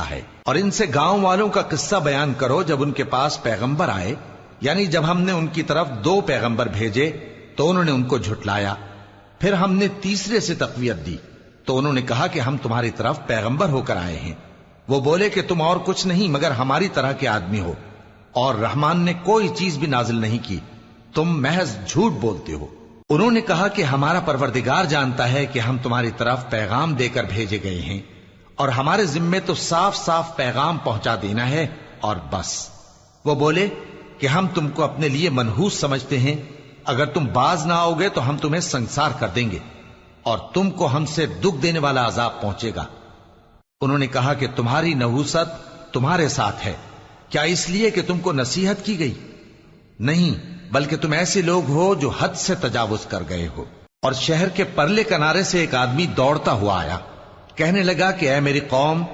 है। और इनसे गांव वालों का किस्सा बयान करो जब उनके पास पैगंबर आए, यानी जब हमने उनकी तरफ 2 पैगंबर भेजे तो उन्होंने उनको झुटलाया। फिर हमने तीसरे से तक़वियत दी तो उन्होंने कहा कि हम तुम्हारी तरफ पैगंबर होकर आए हैं। वो बोले कि तुम और कुछ नहीं मगर हमारी तरह के आदमी हो, और रहमान ने कोई चीज भी नाजिल नहीं की, तुम महज झूठ बोलते हो। उन्होंने कहा कि हमारा परवरदिगार जानता है कि हम तुम्हारी तरफ पैगाम देकर भेजे गए हैं, और हमारे जिम्मे तो साफ साफ पैगाम पहुंचा देना है और बस। वो बोले कि हम तुमको अपने लिए मनहूस समझते हैं, अगर तुम बाज ना आओगे तो हम तुम्हें संसार कर देंगे और तुमको हमसे दुख देने वाला अजाब पहुंचेगा। उन्होंने कहा कि तुम्हारी नहूसत तुम्हारे साथ है, क्या इसलिए कि तुमको नसीहत की गई? नहीं, बल्कि तुम ऐसे लोग हो जो हद से तजावुज कर गए हो। और शहर के परले किनारे से एक आदमी दौड़ता हुआ आया, कहने लगा कि ऐ मेरी कौम,